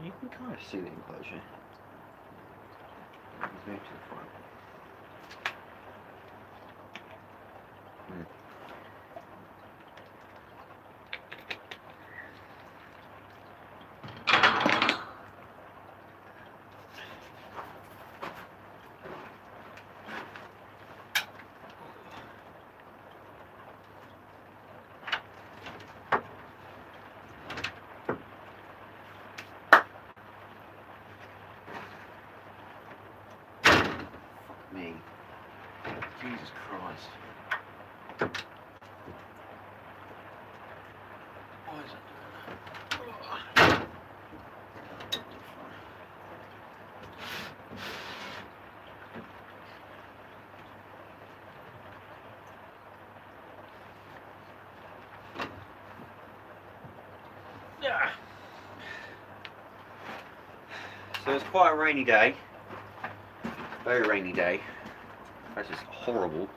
You can kind of see the enclosure. Let's move to the front. Me. Jesus Christ. Why is it doing that? Yeah. So it's quite a rainy day. Very rainy day. That's just horrible.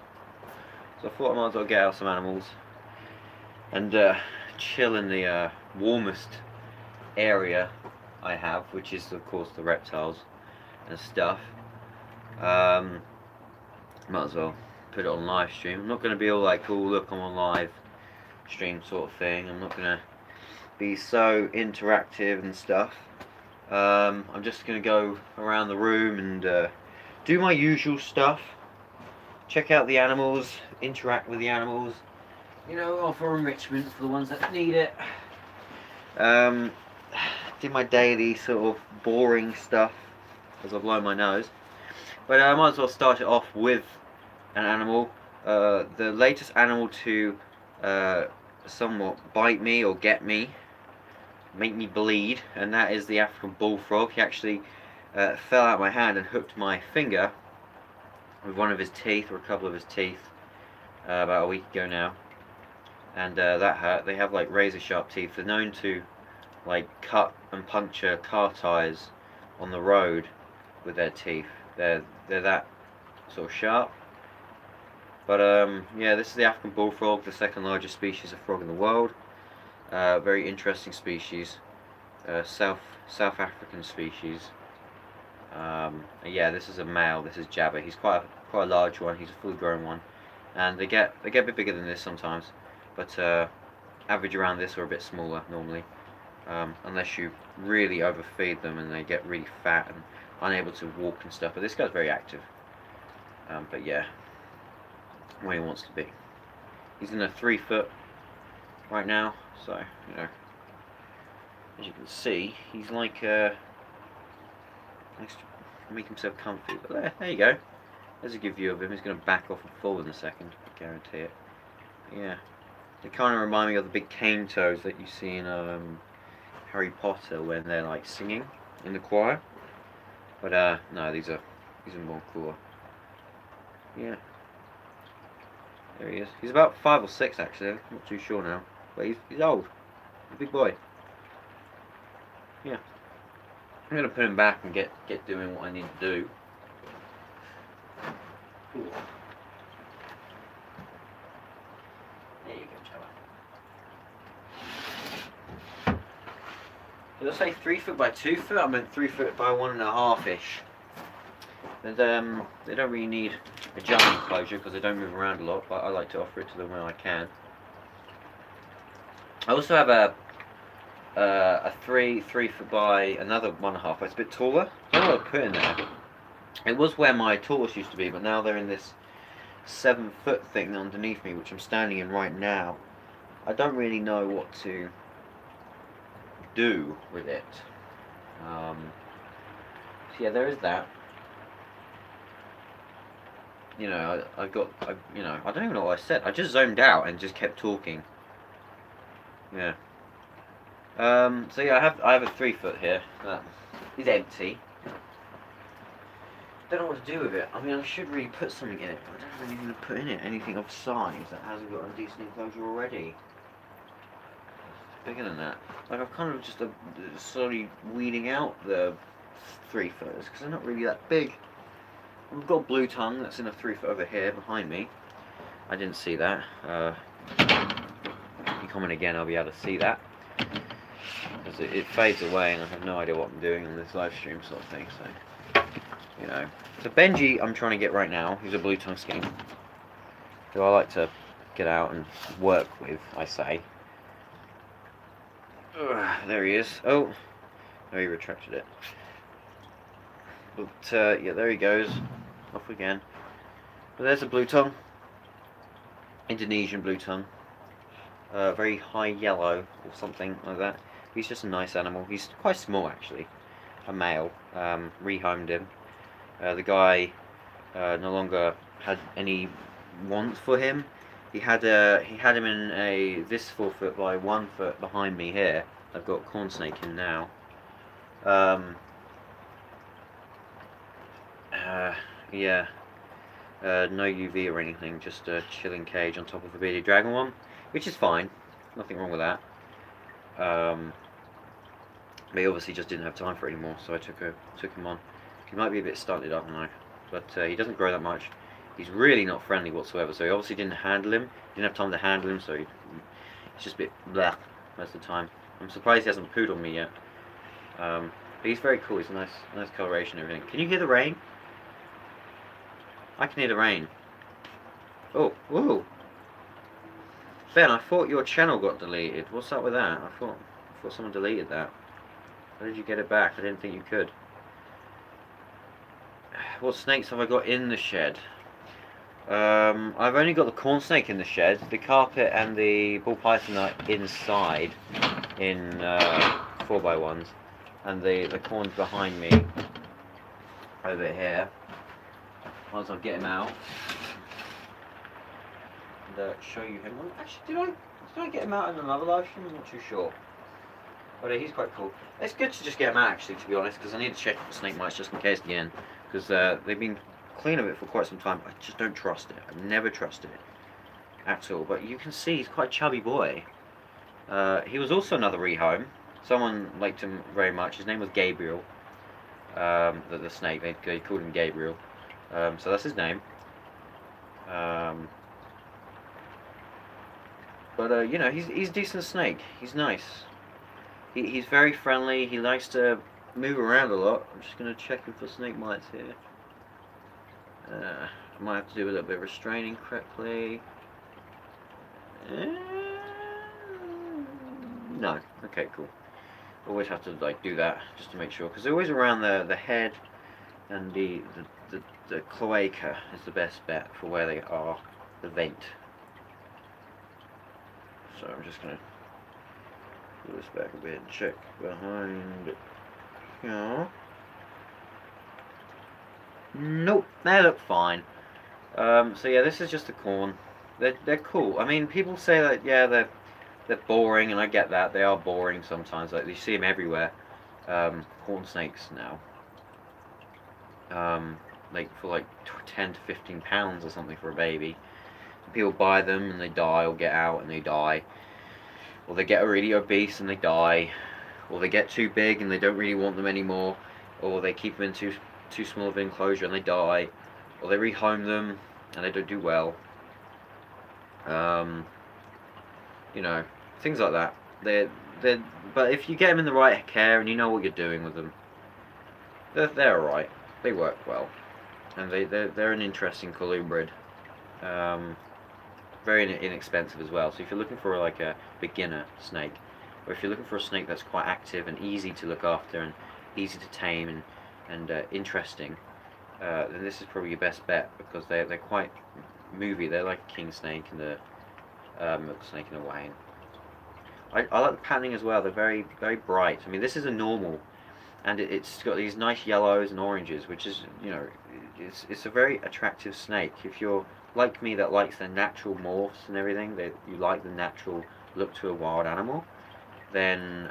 So I thought I might as well get out some animals and chill in the warmest area I have, which is of course the reptiles and stuff. Might as well put it on live stream. I'm not going to be all like, oh look, I'm on live stream sort of thing. I'm not going to be so interactive and stuff. I'm just going to go around the room and do my usual stuff. Check out the animals, interact with the animals, you know, offer enrichment for the ones that need it. Do my daily sort of boring stuff as I blow my nose. But I might as well start it off with an animal. The latest animal to somewhat bite me or get me, make me bleed, and that is the African bullfrog. He actually fell out of my hand and hooked my finger with one of his teeth, or a couple of his teeth, about a week ago now, and that hurt. They have like razor sharp teeth. They're known to like cut and puncture car tires on the road with their teeth. They're that sort of sharp. But yeah, this is the African bullfrog, the second largest species of frog in the world. Very interesting species, South African species. Yeah, this is a male. This is Jabba. He's quite a large one. He's a fully grown one, and they get a bit bigger than this sometimes, but average around this or a bit smaller normally, unless you really overfeed them and they get really fat and unable to walk and stuff. But this guy's very active. But yeah, where he wants to be. He's in a 3 foot right now, so you know, as you can see, he's like likes to make himself comfy. But there you go. There's a good view of him. He's going to back off and fall in a second, I guarantee it. Yeah, they kind of remind me of the big cane toads that you see in Harry Potter when they're like singing in the choir. But no, these are more cooler. Yeah, there he is. He's about 5 or 6 actually. I'm not too sure now, but he's old. He's a big boy. Yeah. I'm going to put him back and get doing what I need to do. Cool. There you go, Jabba. Did I say 3 foot by 2 foot? I meant 3 foot by 1.5-ish. And they don't really need a giant enclosure because they don't move around a lot, but I like to offer it to them when I can. I also have a 3 foot by another 1.5. It's a bit taller. I don't know what to put in there. It was where my tallest used to be, but now they're in this 7 foot thing underneath me, which I'm standing in right now. I don't really know what to do with it. So yeah, there is that. You know, I don't even know what I said. I just zoned out and just kept talking. Yeah. So yeah, I have a 3 foot here. It's empty. Don't know what to do with it. I mean, I should really put something in it, but I don't really want to put in it anything of size that hasn't got a decent enclosure already. It's bigger than that. Like, I've kind of just slowly weeding out the 3 footers because they're not really that big. We've got blue tongue that's in a 3 foot over here behind me. I didn't see that. If you comment again, I'll be able to see that. Because sometimes it fades away and I have no idea what I'm doing on this live stream sort of thing. So, you know. So Benji, I'm trying to get right now. He's a blue tongue skink, who I like to get out and work with, I say. There he is. Oh, no, he retracted it. But yeah, there he goes. Off again. But there's a blue tongue. Indonesian blue tongue. Very high yellow or something like that. He's just a nice animal. He's quite small actually. A male. Rehomed him. The guy no longer had any want for him. He had him in a this 4 foot by 1 foot behind me here. I've got corn snake in now. Yeah. No UV or anything, just a chilling cage on top of the bearded dragon one, which is fine. Nothing wrong with that. But he obviously just didn't have time for it anymore, so I took him on. He might be a bit stunted, I don't know, but he doesn't grow that much. He's really not friendly whatsoever, so he obviously didn't handle him. Didn't have time to handle him, so he's just a bit blah most of the time. I'm surprised he hasn't pooed on me yet. But he's very cool. He's a nice coloration and everything. Can you hear the rain? I can hear the rain. Oh, whoa. Ben, I thought your channel got deleted. What's up with that? I thought someone deleted that. How did you get it back? I didn't think you could. What snakes have I got in the shed? I've only got the corn snake in the shed. The carpet and the ball python are inside in 4x1s. And the corn's behind me over here. Once I get him out and show you him. Well, actually, did I get him out in another live stream? I'm not too sure. But he's quite cool. It's good to just get him out, actually, to be honest, because I need to check for snake mites just in case again. Because they've been clean of it for quite some time. I just don't trust it. I've never trusted it at all. But you can see he's quite a chubby boy. He was also another rehome. Someone liked him very much. His name was Gabriel. The snake. They called him Gabriel. So that's his name. But you know, he's a decent snake. He's nice. He's very friendly. He likes to move around a lot. I'm just gonna check him for snake mites here. I might have to do a little bit of restraining quickly. No. Okay, cool. Always have to like do that just to make sure, because they're always around the head, and the cloaca is the best bet for where they are, the vent. So I'm just gonna pull this back a bit and check behind it. Yeah. Nope, they look fine. So yeah, this is just the corn. They're cool. I mean, people say that yeah they're boring, and I get that they are boring sometimes. Like you see them everywhere. Corn snakes now. Like for like 10 to 15 pounds or something for a baby. People buy them and they die, or get out and they die, or they get really obese and they die, or they get too big and they don't really want them anymore, or they keep them in too small of an enclosure and they die, or they rehome them and they don't do well. You know, things like that. But if you get them in the right care and you know what you're doing with them, they're alright. They work well, and they're an interesting colubrid. Very inexpensive as well. So if you're looking for like a beginner snake, or if you're looking for a snake that's quite active and easy to look after and easy to tame and interesting, then this is probably your best bet, because they're quite movie. They're like a king snake and a milk snake in a way. I like the patterning as well. They're very bright. I mean, this is a normal, and it's got these nice yellows and oranges, which is, you know, it's a very attractive snake. If you're like me, that likes the natural morphs and everything, that you like the natural look to a wild animal, then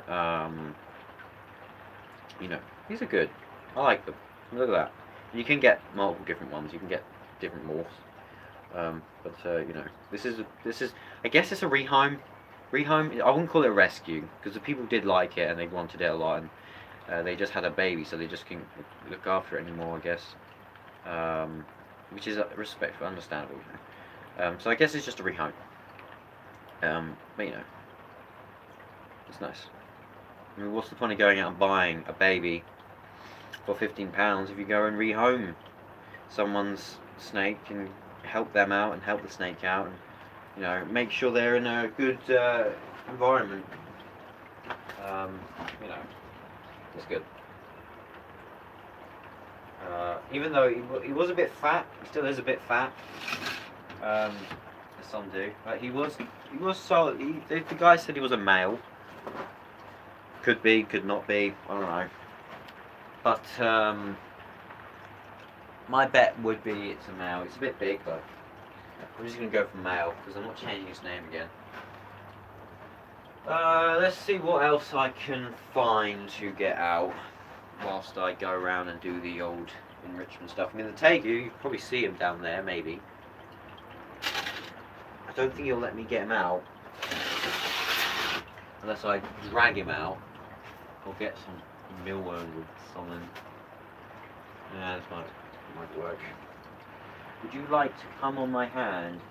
you know, these are good. I like them. Look at that. You can get multiple different ones. You can get different morphs. But you know, this is I guess it's a rehome. Rehome. I wouldn't call it a rescue, because the people did like it and they wanted it a lot, and they just had a baby, so they just can't look after it anymore, I guess. Which is respectful, understandable. You know. So I guess it's just a rehome. But you know, it's nice. I mean, what's the point of going out and buying a baby for £15 if you go and rehome someone's snake and help them out and help the snake out, and you know, make sure they're in a good environment. You know, it's good. Even though he was a bit fat, he still is a bit fat. As some do, but he was solid. The guy said he was a male. Could be, could not be. I don't know. But my bet would be it's a male. It's a bit big, but I'm just gonna go for male because I'm not changing his name again. Let's see what else I can find to get out whilst I go around and do the old enrichment stuff. I mean, the Tegu, you can probably see him down there, maybe. I don't think he'll let me get him out unless I drag him out or get some mealworm with something. Yeah, this might work. Would you like to come on my hand?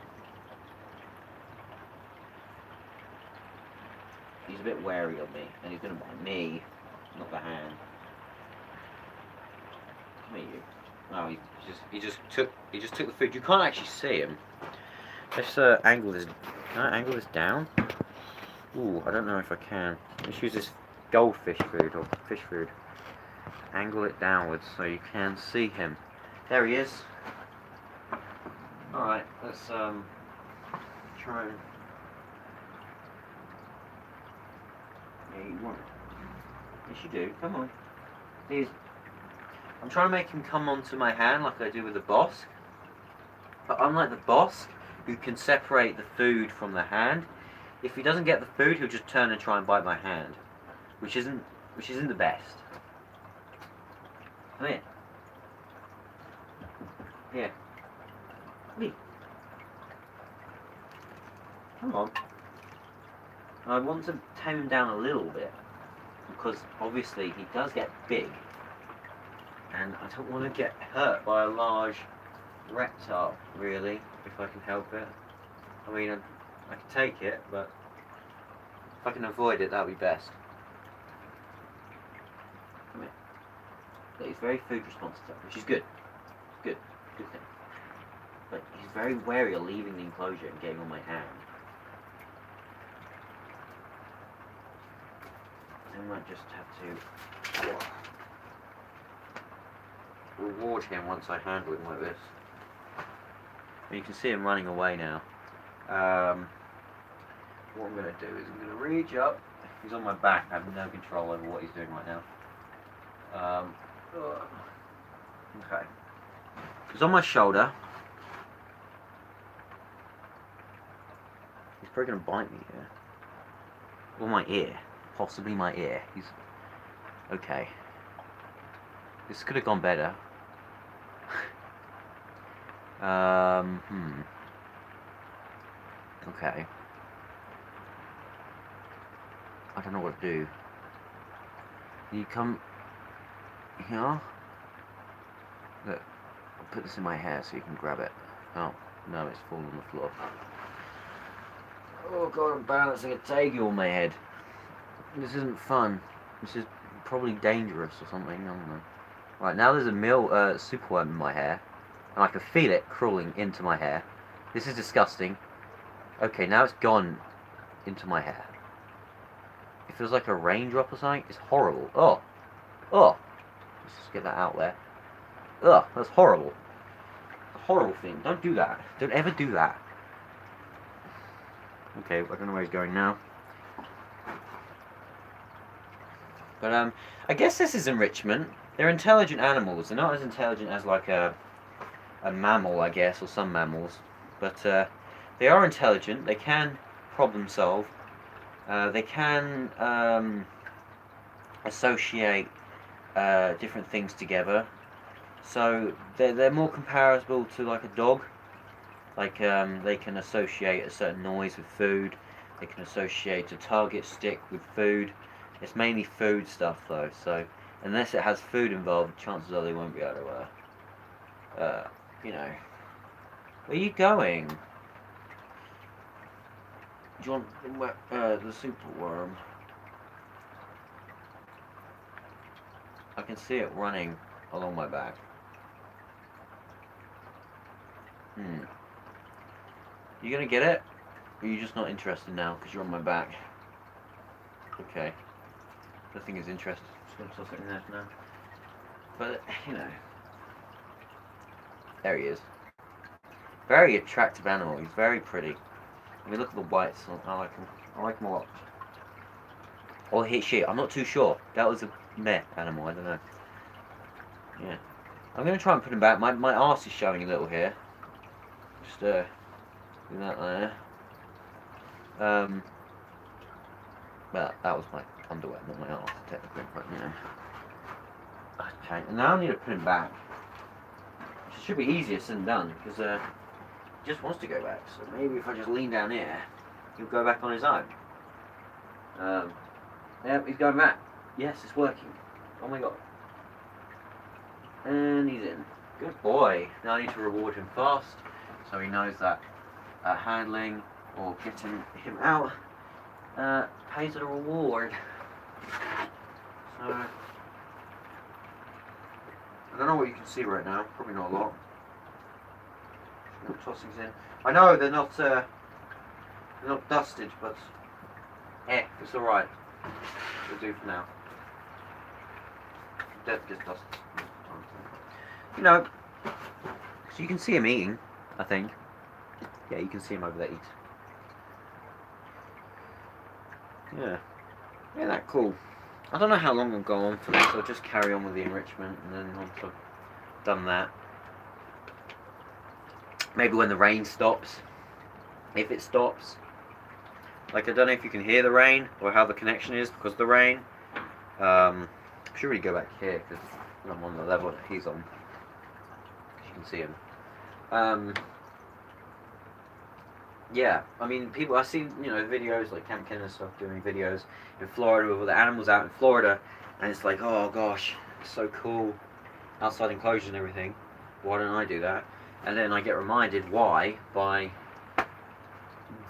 He's a bit wary of me, and he's gonna bite me, not the hand. Come here, you. No, he just took the food. You can't actually see him. Let's angle this. Can I angle this down? Ooh, I don't know if I can. Let's use this goldfish food or fish food. Angle it downwards so you can see him. There he is. All right, let's try and. Yeah, you want. Yes, you do. Come on. I'm trying to make him come onto my hand like I do with the bosk. But unlike the bosk, who can separate the food from the hand, if he doesn't get the food, he'll just turn and try and bite my hand, which isn't the best. Come here. Here. Come here. Come on. I want to tame him down a little bit because obviously he does get big, and I don't want to get hurt by a large reptile, really, if I can help it. I mean, I can take it, but if I can avoid it, that would be best. Come here. But he's very food responsive, which is good. Good. Good thing. But he's very wary of leaving the enclosure and getting on my hand. I might just have to reward him once I handle him like this. And you can see him running away now. What I'm going to do is I'm going to reach up. He's on my back. I have no control over what he's doing right now. Okay. He's on my shoulder. He's probably going to bite me here. Or my ear. Possibly my ear. He's... Okay. This could have gone better. Okay. I don't know what to do. You come here? Look, I'll put this in my hair so you can grab it. Oh, no, it's fallen on the floor. Oh god, I'm balancing a Tegu on my head. This isn't fun. This is probably dangerous or something, I don't know. Right, now there's a superworm in my hair, and I can feel it crawling into my hair. This is disgusting. Okay, now it's gone into my hair. It feels like a raindrop or something. It's horrible. Oh! Oh! Let's just get that out there. Ugh, that's horrible. A horrible thing. Don't do that. Don't ever do that. Okay, I don't know where he's going now. But, I guess this is enrichment. They're intelligent animals. They're not as intelligent as, like, a mammal, I guess, or some mammals. But, they are intelligent. They can problem solve. They can, associate, different things together. So, they're more comparable to, like, a dog. Like, they can associate a certain noise with food. They can associate a target stick with food. It's mainly food stuff, though, so unless it has food involved, chances are they won't be able to, you know. Where are you going? Do you want the superworm? I can see it running along my back. You gonna get it? Or are you just not interested now because you're on my back? Okay. I think it's interesting. Just gonna toss it in there for now. But, you know. There he is. Very attractive animal. He's very pretty. I mean, look at the whites. I like him. I like him a lot. Or he, she. I'm not too sure. That was a meh animal. I don't know. Yeah. I'm going to try and put him back. My arse is showing a little here. Just, do that there. Well, that was my underwear, not my arse, technically. But, you know. Okay. And now I need to put him back. Which should be easier said than done. Because, he just wants to go back. So maybe if I just lean down here, he'll go back on his own. Yep, he's going back. Yes, it's working. Oh my god. And he's in. Good boy. Now I need to reward him fast, so he knows that handling or getting him out pays a reward. So, I don't know what you can see right now. Probably not a lot. Tossing in. I know they're not dusted, but it's all right. We'll do for now. Death gets dusted. You know, so you can see him eating. I think. Yeah, you can see him over there eat. Yeah. Yeah, that cool. I don't know how long I'll go on for this. I'll just carry on with the enrichment, and then once I've done that, maybe when the rain stops, if it stops. Like, I don't know if you can hear the rain or how the connection is because of the rain. I should really go back here because I'm on the level that he's on. You can see him. Yeah, I mean, people, I've seen, you know, videos like Camp Ken and stuff doing videos in Florida with all the animals out in Florida, and it's like, oh gosh, it's so cool, outside enclosures and everything. Why don't I do that? And then I get reminded why by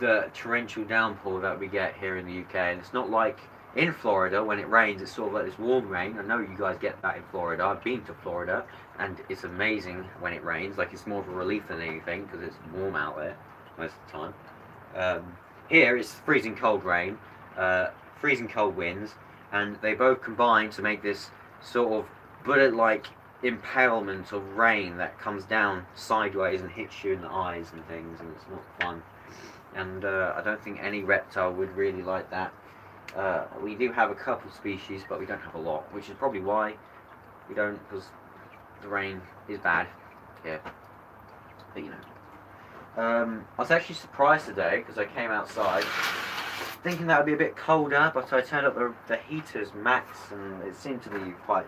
the torrential downpour that we get here in the UK. And it's not like in Florida when it rains, it's sort of like this warm rain. I know you guys get that in Florida. I've been to Florida and it's amazing when it rains. Like, it's more of a relief than anything because it's warm out there most of the time. Here it's freezing cold rain, freezing cold winds, and they both combine to make this sort of bullet-like impalement of rain that comes down sideways and hits you in the eyes and things, and it's not fun. And I don't think any reptile would really like that. We do have a couple species, but we don't have a lot, which is probably why we don't, because the rain is bad here. But you know. I was actually surprised today because I came outside thinking that would be a bit colder, but I turned up the heaters max and it seemed to be quite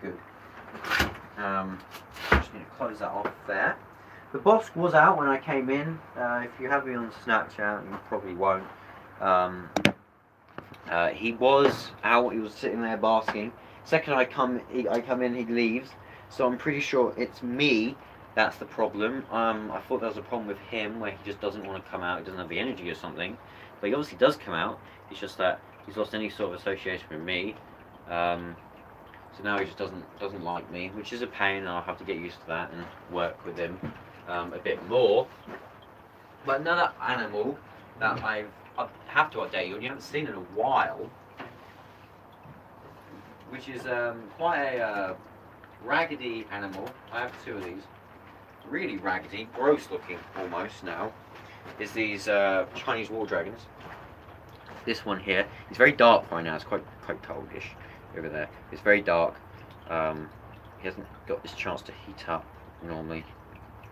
good. Just need to close that off there. The boss was out when I came in. If you have me on Snapchat, you probably won't. He was out. He was sitting there basking. Second I come in, he leaves. So I'm pretty sure it's me that's the problem. I thought there was a problem with him where he just doesn't want to come out. He doesn't have the energy or something. But he obviously does come out. It's just that he's lost any sort of association with me. So now he just doesn't like me, which is a pain. And I'll have to get used to that and work with him a bit more. But another animal that I have to update you, and you haven't seen in a while, which is quite a raggedy animal. I have two of these. Really raggedy, gross looking almost now, is these Chinese wall dragons. This one here, it's very dark right now, it's quite coldish over there. It's very dark. He hasn't got this chance to heat up normally.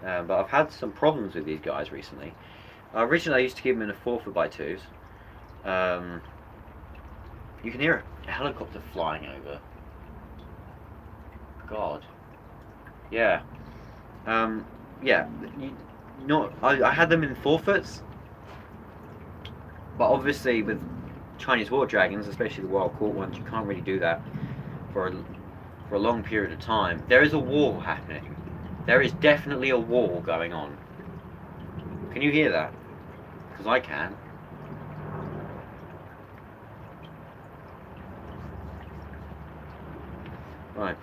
But I've had some problems with these guys recently. Originally I used to keep them in the 4x2s. You can hear a helicopter flying over. God. Yeah. Yeah. I had them in 4-foots. But obviously with Chinese water dragons, especially the wild caught ones, you can't really do that for a long period of time. There is a war happening. There is definitely a war going on. Can you hear that? Because I can. Right.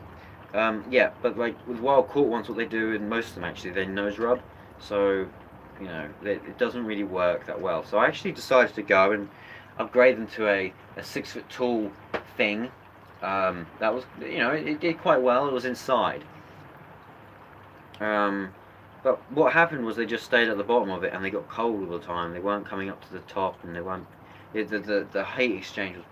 Yeah, but like with wild caught ones, what they do, and most of them actually, they nose rub. So, you know, it doesn't really work that well. So I actually decided to go and upgrade them to a 6 foot tall thing. That was, you know, it did quite well. It was inside. Um, but what happened was they just stayed at the bottom of it and they got cold all the time. They weren't coming up to the top, and they weren't. The heat exchange was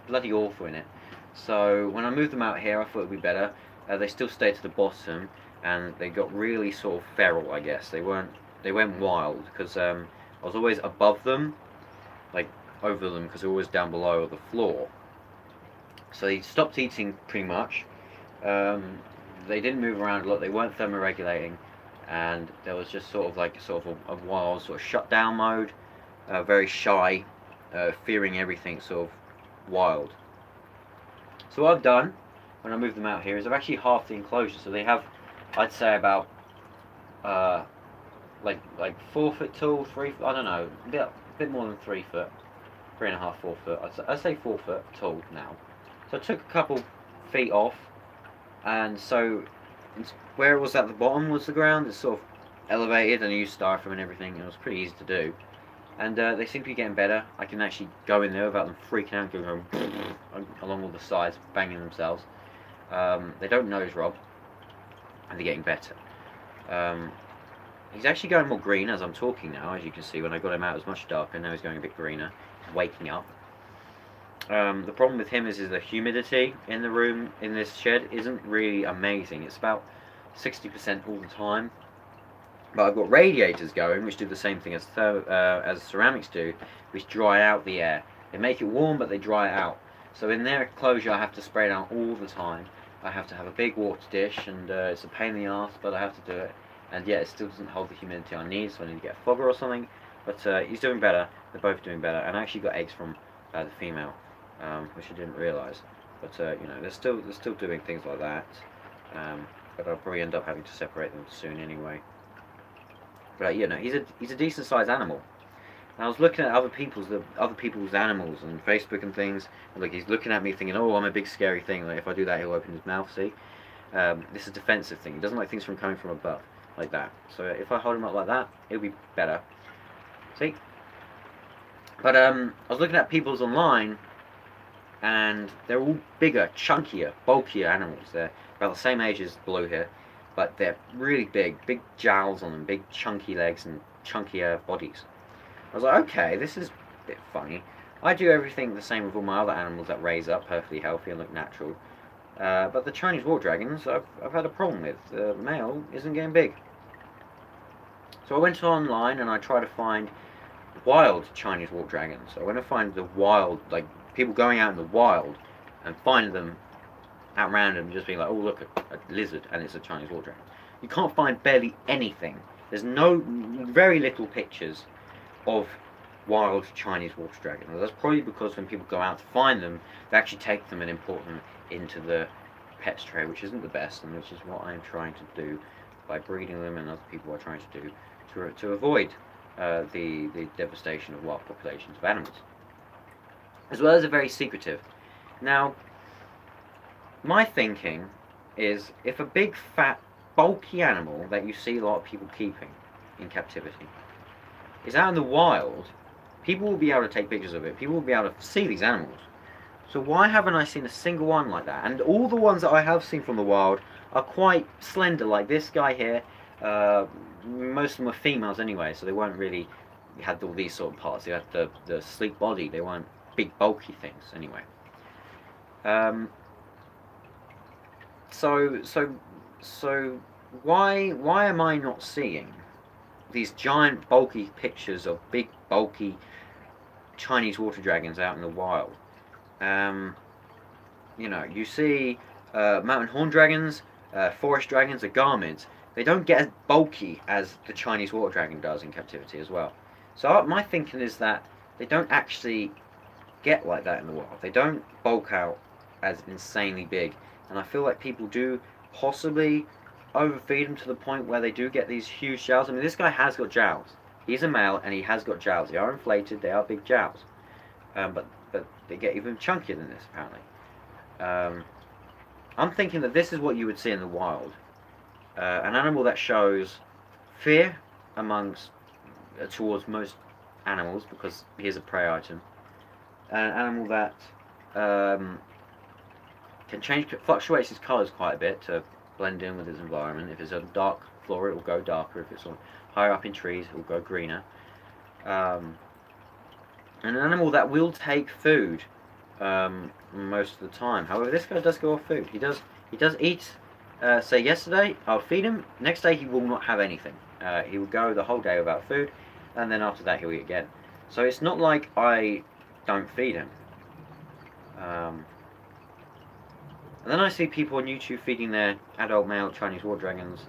bloody awful in it. So when I moved them out here, I thought it'd be better. They still stayed to the bottom, and they got really sort of feral, I guess. They weren't. They went wild because I was always above them, like over them, because they're always down below the floor. So they stopped eating pretty much. Um, they didn't move around a lot. They weren't thermoregulating, and there was just sort of like a wild sort of shutdown mode. Very shy, fearing everything, sort of wild. So what I've done when I moved them out here is I've actually halved the enclosure. So they have, I'd say about uh, like 4 foot tall, 3 foot. I don't know, a bit more than 3 foot, 3.5, 4 foot. I'd say 4 foot tall now. So I took a couple feet off, and so where it was at the bottom was the ground. It's sort of elevated, and I used styrofoam and everything. It was pretty easy to do, and they seem to be getting better. I can actually go in there without them freaking out, going along all the sides, banging themselves. They don't nose rob, and they're getting better. Um, he's actually going more green as I'm talking now. As you can see, when I got him out, it was much darker. Now he's going a bit greener. He's waking up. The problem with him is the humidity in the room in this shed isn't really amazing. It's about 60% all the time. But I've got radiators going, which do the same thing as ceramics do, which dry out the air. They make it warm, but they dry it out. So in their enclosure, I have to spray it out all the time. I have to have a big water dish, and it's a pain in the ass, but I have to do it. And yeah, it still doesn't hold the humidity I need, so I need to get a fogger or something. But he's doing better. They're both doing better. And I actually got eggs from the female, which I didn't realise. But you know, they're still doing things like that. But I'll probably end up having to separate them soon anyway. But you know, he's a decent sized animal. And I was looking at other people's animals on Facebook and things. And like he's looking at me thinking, oh, I'm a big scary thing. Like if I do that, he'll open his mouth. See, this is a defensive thing. He doesn't like things from coming from above like that. So if I hold him up like that, it'll be better. See. But I was looking at people's online, and they're all bigger, chunkier, bulkier animals. They're about the same age as Blue here, but they're really big jowls on them, big chunky legs and chunkier bodies. I was like, okay, this is a bit funny. I do everything the same with all my other animals that raise up perfectly healthy and look natural. But the Chinese water dragons, I've had a problem with. The male isn't getting big. So I went online and I tried to find wild Chinese water dragons. So I went to find the wild, like people going out in the wild and finding them at random, just being like, oh look, a lizard, and it's a Chinese water dragon. You can't find barely anything. There's very little pictures of wild Chinese water dragons. That's probably because when people go out to find them, they actually take them and import them into the pets tray, which isn't the best, and which is what I'm trying to do by breeding them, and other people are trying to do to avoid the devastation of wild populations of animals. As well as they're very secretive. Now, my thinking is if a big, fat, bulky animal that you see a lot of people keeping in captivity is out in the wild, people will be able to take pictures of it. People will be able to see these animals. So why haven't I seen a single one like that? And all the ones that I have seen from the wild are quite slender, like this guy here. Most of them were females anyway, so they weren't really had all these sort of parts. They had the sleek body. They weren't big, bulky things anyway. So why am I not seeing these giant bulky pictures of big bulky Chinese water dragons out in the wild? You know, you see mountain horn dragons, forest dragons, the garmids. They don't get as bulky as the Chinese water dragon does in captivity as well. So my thinking is that they don't actually get like that in the wild. They don't bulk out as insanely big, and I feel like people do possibly overfeed them to the point where they do get these huge jowls. I mean, this guy has got jowls. He's a male and he has got jowls. They are inflated. They are big jowls, but they get even chunkier than this apparently. I'm thinking that this is what you would see in the wild. An animal that shows fear amongst towards most animals because he is a prey item. An animal that um, can fluctuates its colours quite a bit to blend in with its environment. If it's a dark flora, it will go darker. If it's higher up in trees, it will go greener. Um, and an animal that will take food most of the time. However, this guy does go off food. He does eat. Say yesterday, I'll feed him. Next day, he will not have anything. He will go the whole day without food, and then after that, he'll eat again. So it's not like I don't feed him. And then I see people on YouTube feeding their adult male Chinese water dragons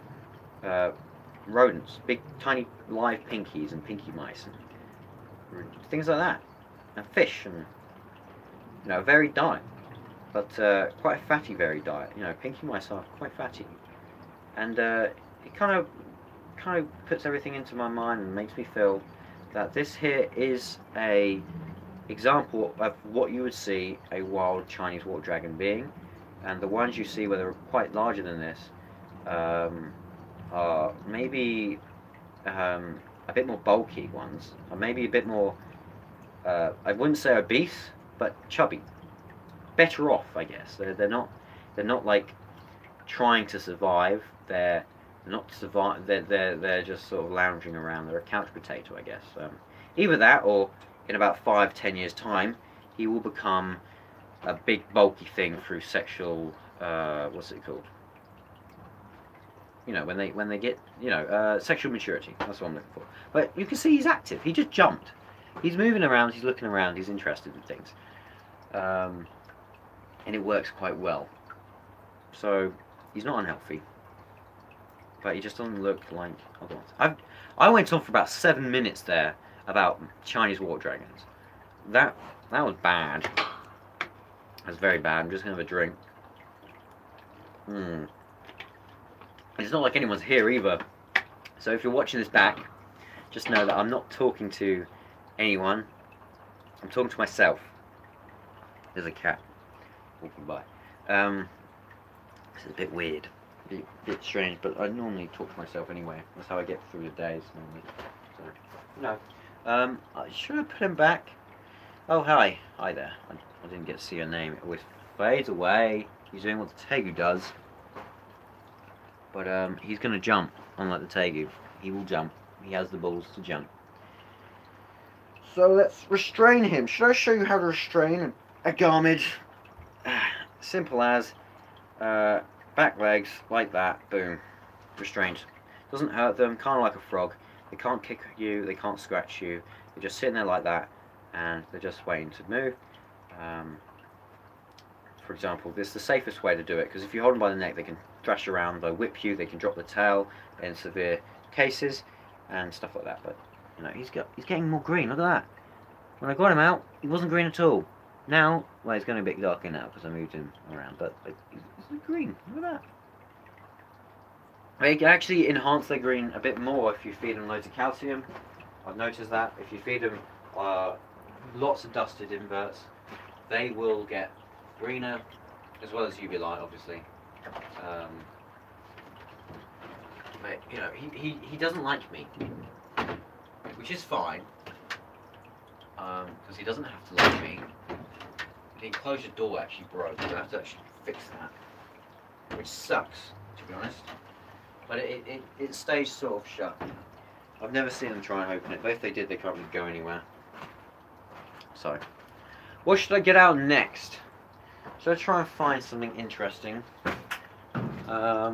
rodents, big tiny live pinkies and pinky mice and things like that, and fish and varied diet, but quite a fatty varied diet. Pinky mice are quite fatty, and it kind of puts everything into my mind and makes me feel that this here is a example of what you would see a wild Chinese water dragon being, and the ones you see where they're quite larger than this are maybe a bit more bulky ones, or maybe a bit more, I wouldn't say obese, but chubby. Better off, I guess. They're not like trying to survive. They're not survive. They're just sort of lounging around. They're a couch potato, I guess. Either that, or in about 5-10 years' time, he will become a big bulky thing through sexual what's it called? When they get sexual maturity. That's what I'm looking for. But you can see he's active. He just jumped. He's moving around. He's looking around. He's interested in things, and it works quite well. So he's not unhealthy, but he just doesn't look like other ones. I went on for about 7 minutes there about Chinese water dragons. That was bad. That's very bad. I'm just gonna have a drink. It's not like anyone's here either. So if you're watching this back, just know that I'm not talking to anyone. I'm talking to myself. There's a cat walking by. This is a bit weird. A bit strange, but I normally talk to myself anyway. That's how I get through the days normally. So, should I put him back? Oh, hi. Hi there. I didn't get to see your name. It always fades away. He's doing what the tegu does. But he's going to jump, unlike the tegu. He will jump. He has the balls to jump. So let's restrain him. Should I show you how to restrain a garmid? Simple as back legs, like that. Boom. Restrained. Doesn't hurt them. Kind of like a frog. They can't kick you. They can't scratch you. They're just sitting there like that. And they're just waiting to move. For example, this is the safest way to do it, because if you hold them by the neck, they can thrash around, they'll whip you, they can drop the tail in severe cases, and stuff like that. But he's getting more green. Look at that. When I got him out, he wasn't green at all. Now, well, he's going a bit darker now because I moved him around, but he's green. Look at that. They can actually enhance their green a bit more if you feed them loads of calcium. I've noticed that if you feed them lots of dusted inverts, they will get greener, as well as UV light, obviously. But he doesn't like me, which is fine, because he doesn't have to like me. The enclosure door actually broke, so I have to actually fix that, which sucks, to be honest. But it stays sort of shut. I've never seen them try and open it, but if they did, they can't really go anywhere. So, what should I get out next? Should I try and find something interesting? I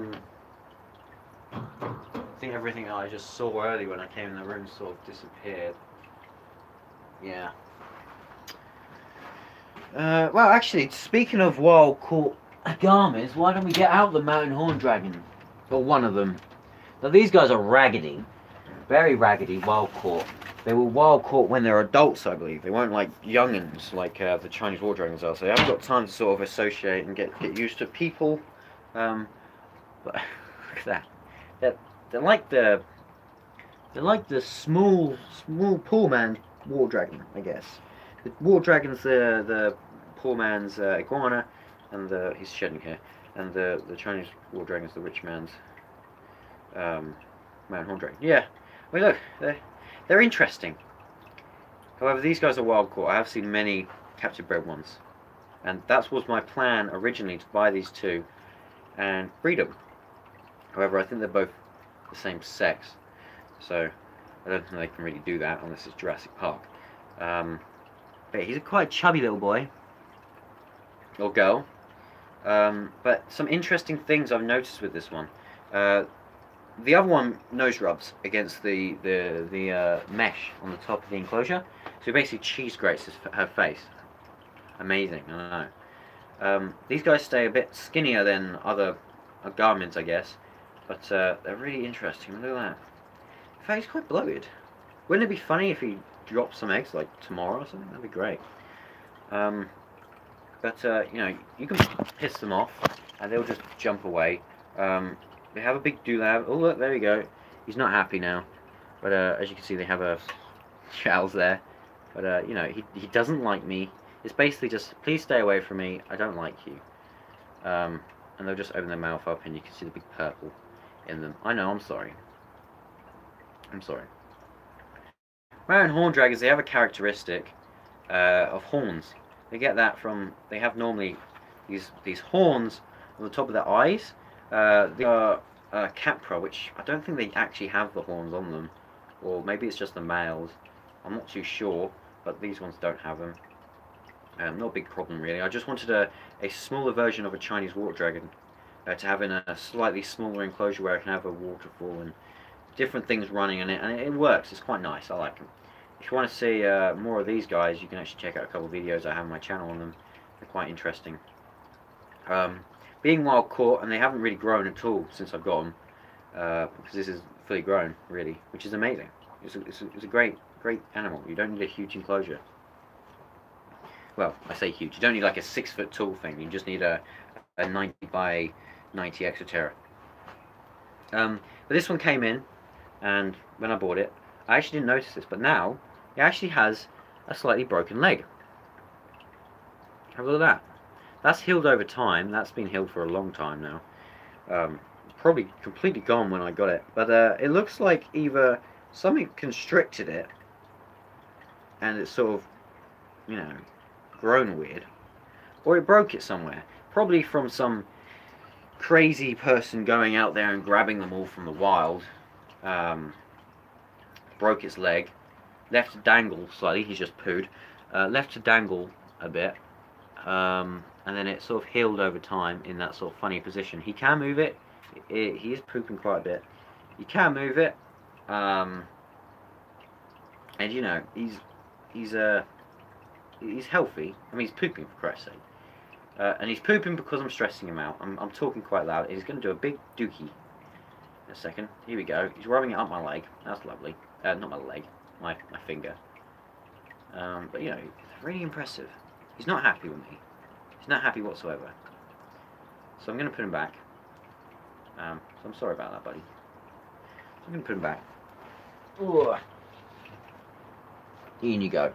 think everything I just saw earlier when I came in the room sort of disappeared. Yeah. Well, actually, speaking of wild caught agames, why don't we get out the mountain horn dragon? Or one of them. Now, these guys are raggedy. Very raggedy, wild caught. They were wild caught when they're adults, I believe. They weren't like young'uns like the Chinese water dragons are. So they haven't got time to sort of associate and get used to people. But look at that. They're like the small poor man water dragon, I guess. The water dragon's the poor man's iguana. and he's shedding hair, and the Chinese war dragon is the rich man's man horn dragon. Yeah, I mean look, they're interesting. However, these guys are wild caught. I have seen many captive bred ones, and that was my plan originally, to buy these two and breed them. However, I think they're both the same sex, so I don't think they can really do that unless it's Jurassic Park. But he's a quite chubby little boy or girl. But some interesting things I've noticed with this one. The other one nose rubs against the mesh on the top of the enclosure, so it basically cheese grates her face. Amazing, I know. These guys stay a bit skinnier than other Garmins, I guess, but they're really interesting. Look at that. In fact, he's quite bloated. Wouldn't it be funny if he dropped some eggs like tomorrow or something? That'd be great. But you know, you can piss them off, and they'll just jump away. They have a big doolab. Oh look, there we go. He's not happy now, but as you can see, they have a Charles there. But you know, he doesn't like me. It's basically just, please stay away from me. I don't like you. And they'll just open their mouth up, and you can see the big purple in them. I know. I'm sorry. I'm sorry. Marin horn dragons, they have a characteristic of horns. They get that from, they have normally these horns on the top of their eyes. They are Capra, which I don't think they actually have the horns on them, or maybe it's just the males. I'm not too sure, but these ones don't have them. Not a big problem really. I just wanted a smaller version of a Chinese water dragon to have in a slightly smaller enclosure where I can have a waterfall and different things running in it, and it works. It's quite nice. I like them. If you want to see more of these guys, you can actually check out a couple of videos I have on my channel on them. They're quite interesting. Being wild caught, and they haven't really grown at all since I've got them, because this is fully grown, really, which is amazing. It's a great animal. You don't need a huge enclosure. Well, I say huge. You don't need like a 6 foot tall thing. You just need a 90 by 90 Exoterra. But this one came in, and when I bought it, I actually didn't notice this, but now it actually has a slightly broken leg. Have a look at that. That's healed over time. That's been healed for a long time now. Probably completely gone when I got it, but it looks like either something constricted it, and it's sort of, you know, grown weird, or it broke it somewhere. Probably from some crazy person going out there and grabbing them all from the wild. Broke its leg, left to dangle slightly. He's just pooed. Left to dangle a bit, and then it sort of healed over time in that sort of funny position. He can move it. He is pooping quite a bit. He can move it, and you know, he's healthy. I mean, he's pooping for Christ's sake, and he's pooping because I'm stressing him out. I'm talking quite loud. He's going to do a big dookie in a second. Here we go. He's rubbing it up my leg. That's lovely. Not my leg, my finger. But you know, it's really impressive. He's not happy with me. He's not happy whatsoever. So I'm going to put him back. So I'm sorry about that, buddy. So I'm going to put him back. Ooh. In you go.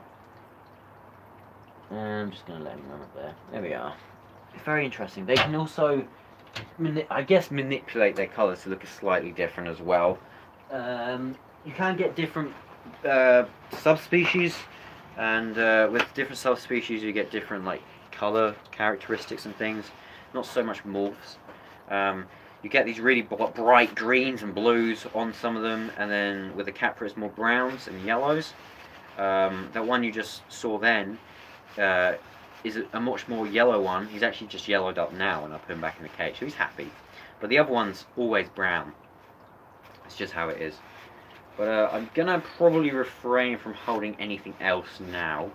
And I'm just going to let him run up there. There we are. It's very interesting. They can also, I guess, manipulate their colours to look slightly different as well. You can get different subspecies, and with different subspecies you get different like color characteristics and things. Not so much morphs. You get these really bright greens and blues on some of them, and then with the Capra it's more browns and yellows. That one you just saw then is a much more yellow one. He's actually just yellowed up now, and I put him back in the cage, so he's happy. But the other one's always brown. It's just how it is. But I'm gonna probably refrain from holding anything else now,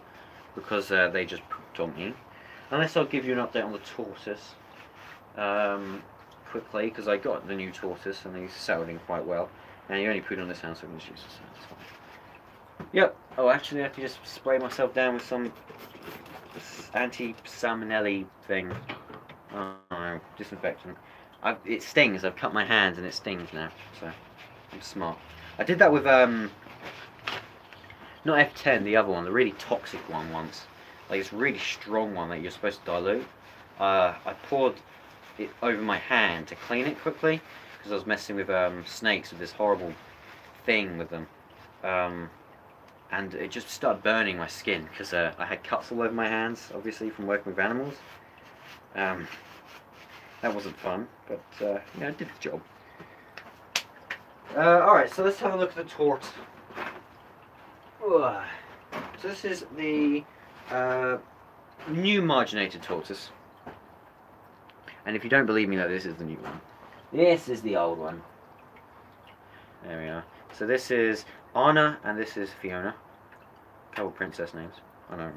because they just pooped on me. Unless I'll give you an update on the tortoise quickly, because I got the new tortoise and he's settled in quite well. And he only pooed on this hand, so I'm going to use this hand. Yep. Oh, actually, I have to just spray myself down with some anti-salmonelli thing. Oh no, disinfectant. It stings. I've cut my hands and it stings now, so I'm smart. I did that with not F10, the other one, the really toxic one once. Like this really strong one that you're supposed to dilute. I poured it over my hand to clean it quickly because I was messing with snakes with this horrible thing with them. And it just started burning my skin because I had cuts all over my hands, obviously from working with animals. That wasn't fun, but yeah, it did the job. Alright, so let's have a look at the tortoise. So this is the new marginated tortoise. And if you don't believe me, though, this is the new one. This is the old one. There we are. So this is Anna and this is Fiona. A couple princess names. I know.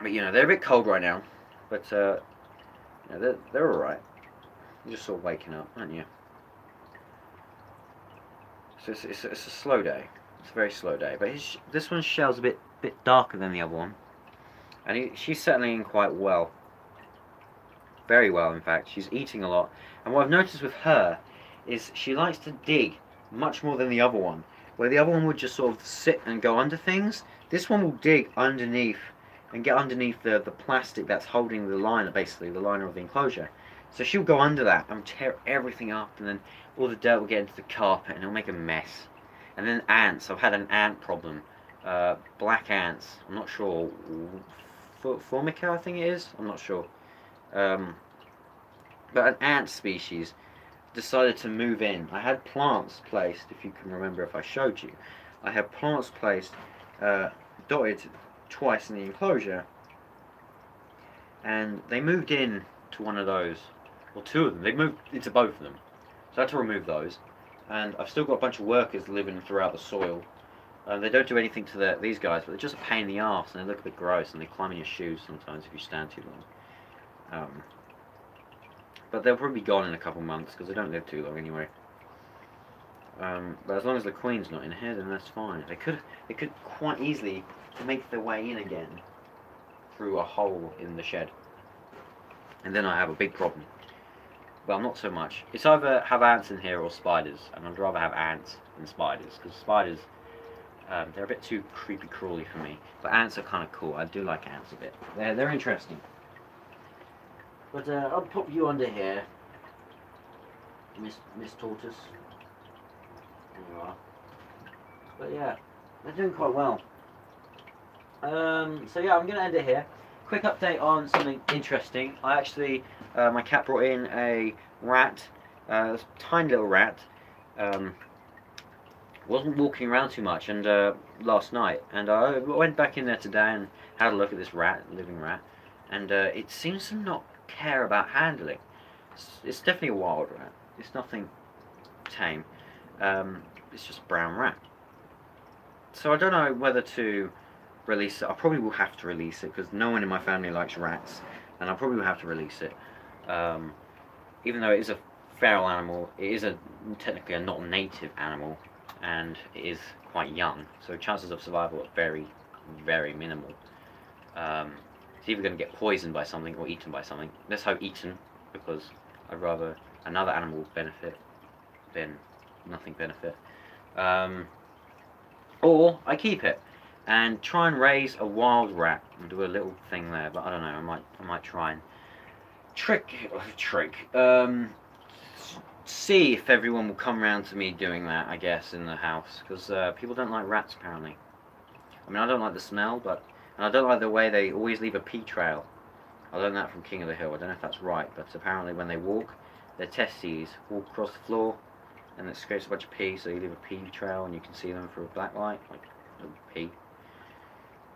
But you know, they're a bit cold right now. But you know, they're alright. You're just sort of waking up, aren't you? So it's a slow day. It's a very slow day. But this one's shell's a bit darker than the other one. And she's settling in quite well. Very well, in fact. She's eating a lot. And what I've noticed with her is she likes to dig much more than the other one. Where the other one would just sort of sit and go under things, this one will dig underneath and get underneath the plastic that's holding the liner, basically, the liner of the enclosure. So she'll go under that and tear everything up, and then all the dirt will get into the carpet and it'll make a mess. And then ants. I've had an ant problem. Black ants. I'm not sure. Formica, I think it is. I'm not sure. But an ant species decided to move in. I had plants placed, if you can remember if I showed you. I had plants placed, dotted twice in the enclosure, and they moved in to one of those, or two of them. They moved into both of them. So I had to remove those. And I've still got a bunch of workers living throughout the soil. They don't do anything to these guys, but they're just a pain in the arse, and they look a bit gross, and they climb in your shoes sometimes if you stand too long. But they'll probably be gone in a couple months because they don't live too long anyway. But as long as the queen's not in here, then that's fine. They could quite easily make their way in again through a hole in the shed, and then I have a big problem. Well, not so much. It's either have ants in here or spiders, and I'd rather have ants than spiders because spiders, they're a bit too creepy crawly for me. But ants are kind of cool. I do like ants a bit. They're interesting. But I'll pop you under here, Miss Tortoise. There you are. But yeah, they're doing quite well. So yeah, I'm gonna end it here. Quick update on something interesting. I actually, my cat brought in a rat, a tiny little rat. Wasn't walking around too much, and last night, and I went back in there today and had a look at this rat, living rat, and it seems to not care about handling. It's definitely a wild rat. It's nothing tame. It's just a brown rat. So I don't know whether to release it. I probably will have to release it because no one in my family likes rats, and I probably will have to release it. Even though it is a feral animal, it is technically a not native animal, and it is quite young, so chances of survival are very, very minimal. It's either going to get poisoned by something or eaten by something. Let's hope eaten, because I'd rather another animal benefit than nothing benefit. Or I keep it and try and raise a wild rat and do a little thing there. But I don't know. I might try and see if everyone will come around to me doing that. I guess in the house, because people don't like rats apparently. I mean, I don't like the smell, and I don't like the way they always leave a pee trail. I learned that from King of the Hill. I don't know if that's right, but apparently when they walk, their testes walk across the floor, and it scrapes a bunch of pee, so you leave a pee trail, and you can see them through a black light, like pee.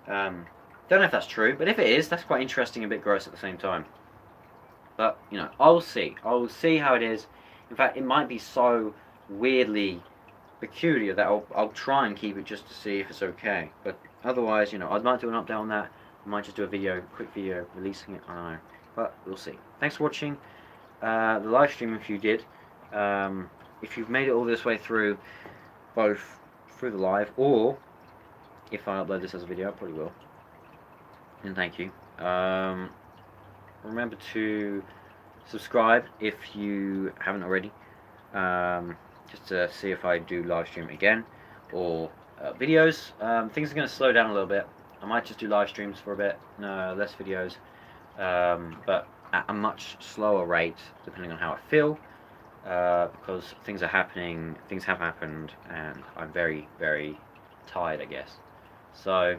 Don't know if that's true, but if it is, that's quite interesting and a bit gross at the same time. But, you know, I will see. I will see how it is. In fact, it might be so weirdly peculiar that I'll try and keep it just to see if it's okay. But otherwise, you know, I might do an update on that. I might just do a quick video releasing it. I don't know. But we'll see. Thanks for watching the live stream if you did. If you've made it all this way through, both through the live or if I upload this as a video, I probably will. And thank you. Remember to subscribe if you haven't already, just to see if I do live stream again or videos. Things are going to slow down a little bit I might just do live streams for a bit, no, less videos, but at a much slower rate, depending on how I feel, because things are happening, things have happened, and I'm very, very tired, I guess. So,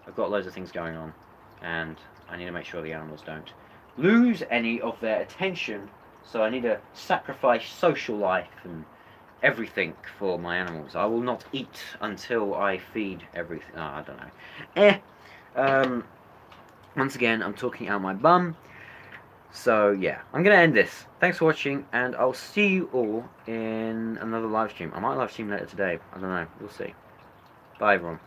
I've got loads of things going on, and I need to make sure the animals don't lose any of their attention, so I need to sacrifice social life and everything for my animals. I will not eat until I feed everything. Oh, I don't know. Once again, I'm talking out my bum. So yeah, I'm gonna end this. Thanks for watching, and I'll see you all in another live stream. I might live stream later today. I don't know. We'll see. Bye, everyone.